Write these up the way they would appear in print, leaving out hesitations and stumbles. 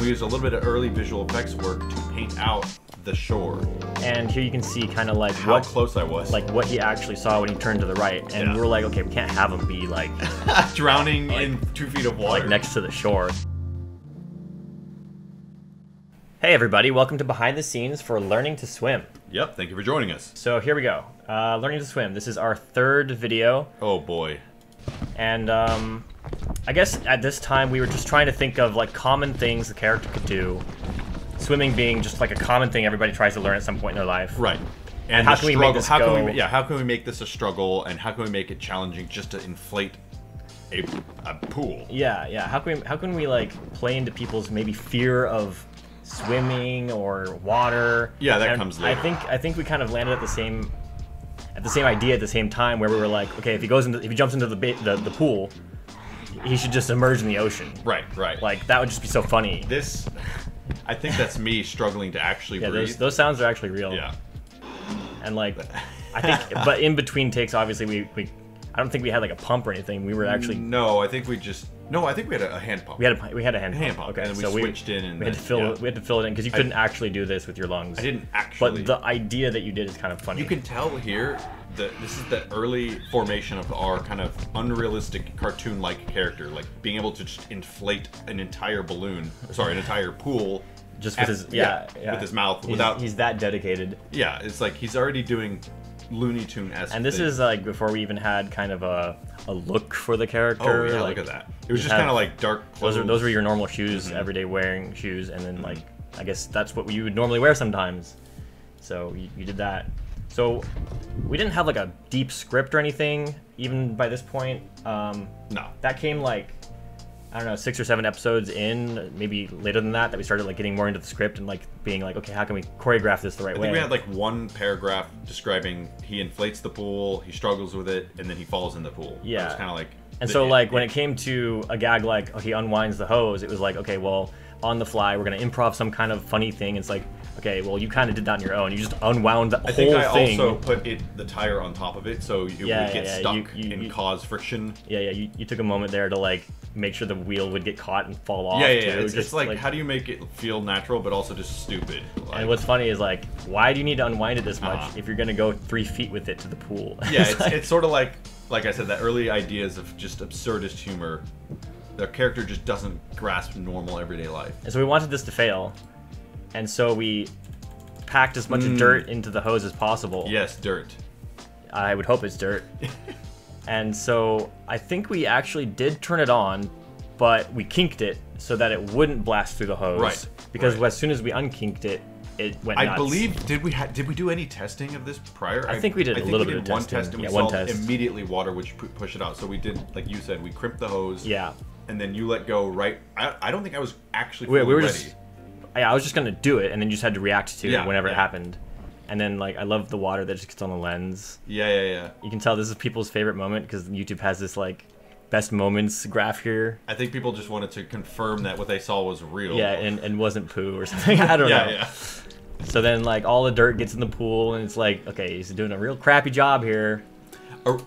We used a little bit of early visual effects work to paint out the shore. And here you can see kind of like How close I was. like what he actually saw when he turned to the right. And we were like, okay, we can't have him be like drowning in 2 feet of water. like next to the shore. Hey everybody, welcome to Behind the Scenes for Learning to Swim. Yep, thank you for joining us. So here we go. Learning to Swim. This is our 3rd video. Oh boy. And I guess at this time we were just trying to think of like common things the character could do. Swimming being just like a common thing everybody tries to learn at some point in their life. Right. And how can we make this go? How can we make this a struggle, and how can we make it challenging just to inflate a pool? Yeah. How can we like play into people's maybe fear of swimming or water? Yeah, that and comes later. I think we kind of landed at the same idea at the same time, where we were like, okay, if he jumps into the pool, he should just emerge in the ocean. Right. Like that would just be so funny. I think that's me struggling to actually breathe. Those sounds are actually real. Yeah. And like, I think, but in between takes, obviously I don't think we had like a pump or anything. We were actually. No, I think we had a hand pump. We had a hand pump. Okay, and then so we switched in, and we had to fill it in because you couldn't actually do this with your lungs. I didn't actually. But the idea that you did is kind of funny. You can tell here that this is the early formation of our kind of unrealistic cartoon-like character, like being able to just inflate an entire pool. Just with with his mouth he's that dedicated. Yeah, it's like he's already doing Looney Tune-esque. And this is like before we even had kind of a look for the character. Oh yeah, like, look at that. It was just kind of like dark clothes. Those were your normal shoes, everyday wearing shoes, and then like I guess that's what you would normally wear sometimes. So you did that. So we didn't have like a deep script or anything even by this point. No. That came like, I don't know, 6 or 7 episodes in, maybe later than that we started like getting more into the script and like being like, okay, how can we choreograph this the right way? I think we had like one paragraph describing he inflates the pool, he struggles with it, and then he falls in the pool. Yeah. It was kind of like. And so like when it came to a gag like, he unwinds the hose, it was like, okay, well, on the fly we're gonna improv some kind of funny thing. It's like, okay, well, you kind of did that on your own. You just unwound the whole thing. I think I also put the tire on top of it so it would get stuck and cause friction. Yeah. You took a moment there to like make sure the wheel would get caught and fall off. Yeah. It's like how do you make it feel natural but also just stupid? And what's funny is like, why do you need to unwind it this much if you're gonna go 3 feet with it to the pool? Yeah, it's sort of like I said, that early ideas of just absurdist humor. The character just doesn't grasp normal everyday life. And so we wanted this to fail. And so we packed as much dirt into the hose as possible. Yes, dirt. I would hope it's dirt. And so I think we actually did turn it on, but we kinked it so that it wouldn't blast through the hose. Right. Because as soon as we unkinked it, it went nuts. I believe, did we do any testing of this prior? I think we did a little bit of testing. One test and we saw immediately water would push it out. So we did, like you said, we crimped the hose. Yeah. And then you let go right. I don't think I was actually fully ready. I was just gonna do it, and then you just had to react to it whenever it happened. And then like I love the water that just gets on the lens. Yeah. You can tell this is people's favorite moment because YouTube has this like best moments graph here. I think people just wanted to confirm that what they saw was real. Yeah, and wasn't poo or something. I don't know. Yeah. So then like all the dirt gets in the pool, and it's like, okay, he's doing a real crappy job here.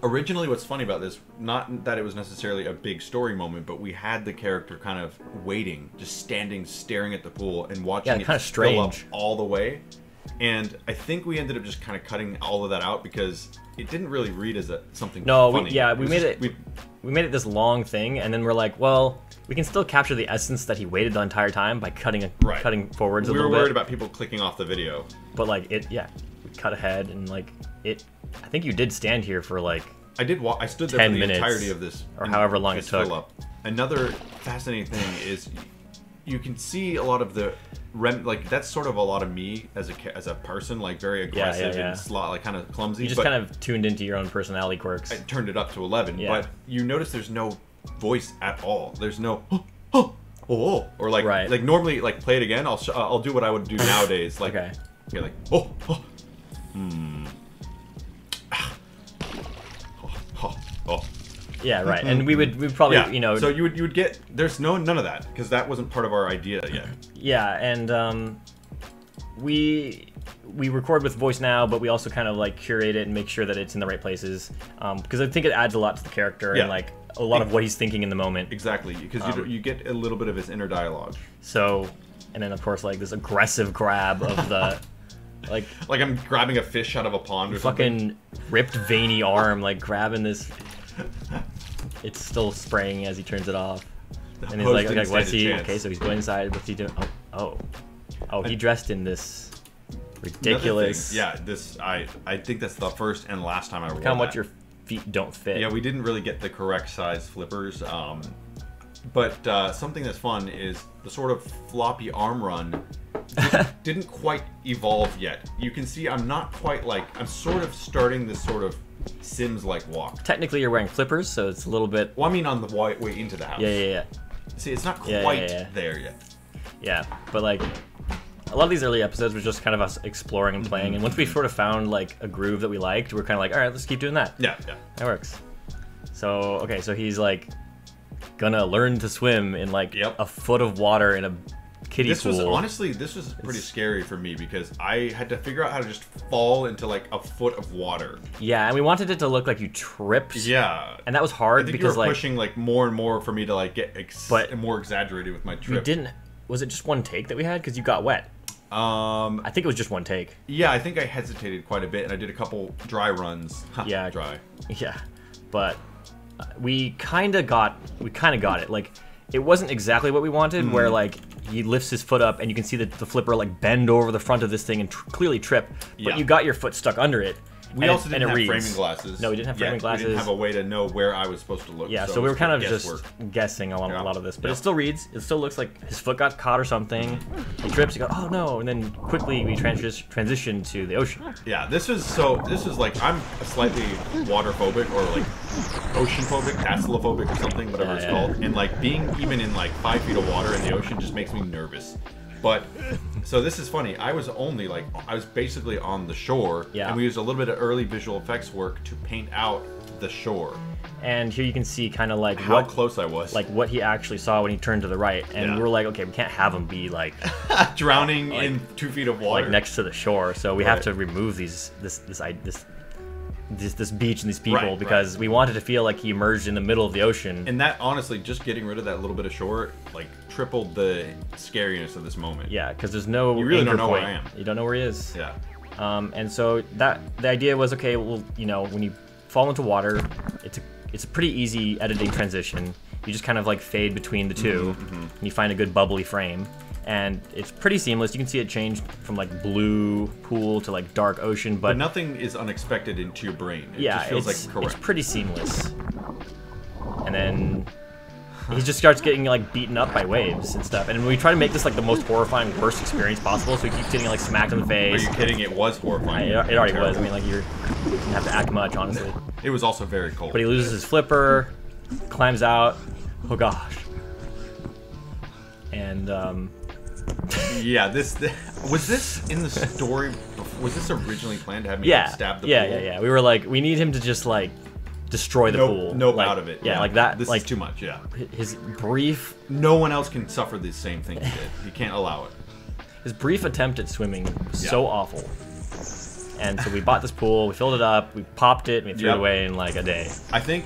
Originally, what's funny about this, not that it was necessarily a big story moment, but we had the character kind of waiting, just standing, staring at the pool and watching it fill up all the way. And I think we ended up just kind of cutting all of that out because it didn't really read as something funny. We made it this long thing, and then we're like, well, we can still capture the essence that he waited the entire time by cutting forwards a little bit. We were worried about people clicking off the video. But like we cut ahead and like it. I think you did stand here for like I stood there 10 for the minutes, entirety of this, or however long it took. Fill up. Another fascinating thing is you can see a lot of the like that's sort of a lot of me as a person, like very aggressive and like kind of clumsy. You just kind of tuned into your own personality quirks. I turned it up to 11, but you notice there's no voice at all. There's no or like normally like play it again. I'll do what I would do nowadays. Like you're like Yeah, right. And we'd probably, So you would get none of that because that wasn't part of our idea yet. Yeah, and we we record with voice now, but we also kind of like curate it and make sure that it's in the right places, because I think it adds a lot to the character and like a lot of what he's thinking in the moment. Exactly, because you get a little bit of his inner dialogue. So, and then of course like this aggressive grab of the like I'm grabbing a fish out of a pond or fucking something. Ripped veiny arm, like grabbing this. It's still spraying as he turns it off, and he's like what's he? Okay, so he's going inside. What's he doing? Oh, he dressed in this ridiculous. Yeah, this I think that's the first and last time I wore that. How much your feet don't fit. Yeah, we didn't really get the correct size flippers. But something that's fun is the sort of floppy arm run didn't quite evolve yet. You can see I'm not quite like, I'm sort of starting this sort of Sims-like walk. Technically you're wearing flippers, so it's a little bit... Well, I mean on the way into the house. Yeah. See, it's not quite there yet. Yeah, but like, a lot of these early episodes was just kind of us exploring and playing, and once we sort of found like a groove that we liked, we're kind of like, alright, let's keep doing that. Yeah. That works. So, okay, so he's like gonna learn to swim in like a foot of water in a kiddie pool. This was pretty scary for me because I had to figure out how to just fall into like a foot of water. Yeah, and we wanted it to look like you tripped. Yeah. And that was hard because you were pushing like more and more for me to like get more exaggerated with my trip. We didn't. Was it just one take that we had? Because you got wet. I think it was just one take. Yeah, I think I hesitated quite a bit, and I did a couple dry runs. Yeah, dry. Yeah, but we kind of got it. Like, it wasn't exactly what we wanted. Where like he lifts his foot up, and you can see the flipper like bend over the front of this thing and clearly trip. But you got your foot stuck under it. We also didn't have framing glasses. No, we didn't have framing glasses. We didn't have a way to know where I was supposed to look. Yeah, so we were kind of just guessing a lot of this. But it still reads. It still looks like his foot got caught or something. He trips, he goes, oh no, and then quickly we transition to the ocean. Yeah, this is like, I'm slightly waterphobic or like oceanphobic, thalassophobia or something, whatever it's called. And like being even in like 5 feet of water in the ocean just makes me nervous. But, so this is funny, I was basically on the shore, and we used a little bit of early visual effects work to paint out the shore. And here you can see kind of like how close I was. Like what he actually saw when he turned to the right. And we were like, okay, we can't have him be like... drowning like, in 2 feet of water. Like next to the shore, so we have to remove this beach and these people because we wanted to feel like he emerged in the middle of the ocean. And that, honestly, just getting rid of that little bit of shore, like, tripled the scariness of this moment. Yeah, because there's no you really don't know point. where I am. You don't know where he is. Yeah. And so the idea was, okay, well, you know, when you fall into water, it's a pretty easy editing transition. You just kind of like fade between the two, and you find a good bubbly frame. And it's pretty seamless. You can see it changed from like blue pool to like dark ocean, but nothing is unexpected into your brain. It just feels like correct. It's pretty seamless. And then he just starts getting like beaten up by waves and stuff. And we try to make this like the most horrifying, worst experience possible. So he keeps getting like smacked in the face. Are you kidding? It was horrifying. It already was. I mean, like you didn't have to act much, honestly. It was also very cold. But he loses his flipper, climbs out. Oh gosh. And yeah, was this in the story? Was this originally planned to have me stab the pool? Yeah. We were like, we need him to just like destroy the pool. Nope, like, out of it. Yeah, like that. This like, is too much. Yeah. His brief. No one else can suffer the same thing he did. He can't allow it. His brief attempt at swimming was so awful. And so we bought this pool, we filled it up, we popped it, and we threw it away in like a day. I think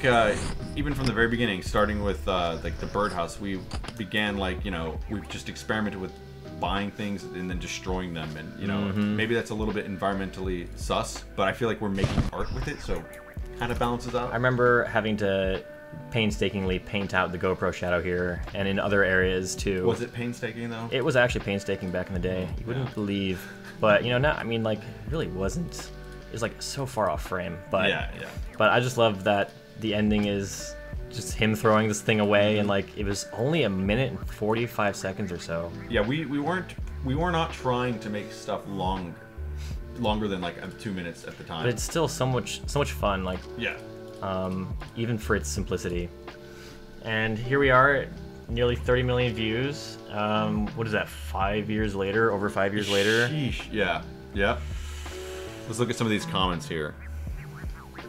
even from the very beginning, starting with like the birdhouse, we began like, you know, we've just experimented with buying things and then destroying them, and you know, maybe that's a little bit environmentally sus, but I feel like we're making art with it, so it kind of balances out. I remember having to painstakingly paint out the GoPro shadow here and in other areas too. Was it painstaking though? It was actually painstaking back in the day. You wouldn't believe. But you know, now I mean, like, it really wasn't. It was like so far off frame. But But I just love that the ending is just him throwing this thing away, and like it was only 1 minute and 45 seconds or so. Yeah, we were not trying to make stuff longer than like 2 minutes at the time. But it's still so much fun. Like even for its simplicity. And here we are. Nearly 30 million views. What is that, 5 years later? Over 5 years later? Sheesh. Yeah. Let's look at some of these comments here.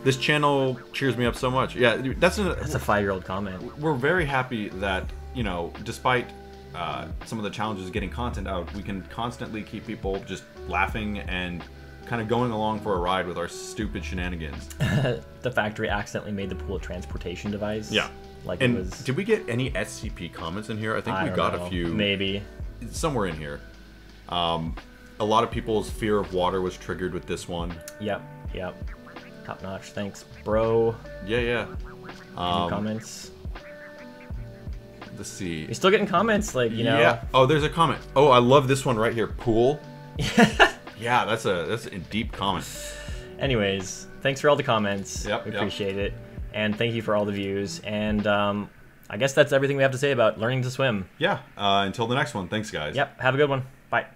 This channel cheers me up so much. Yeah, that's a 5-year-old comment. We're very happy that, you know, despite some of the challenges getting content out, we can constantly keep people just laughing and kind of going along for a ride with our stupid shenanigans. The factory accidentally made the pool a transportation device. Yeah. Like and it was... did we get any SCP comments in here? I think we got a few. Maybe. Somewhere in here. A lot of people's fear of water was triggered with this one. Yep. Top notch. Thanks, bro. Yeah. Any comments? Let's see. You're still getting comments, like, you know. Yeah. Oh, there's a comment. Oh, I love this one right here. Pool. Yeah, that's a deep comment. Anyways, thanks for all the comments. Yep. We appreciate it. And thank you for all the views. And I guess that's everything we have to say about learning to swim. Yeah. Until the next one. Thanks, guys. Yep. Have a good one. Bye.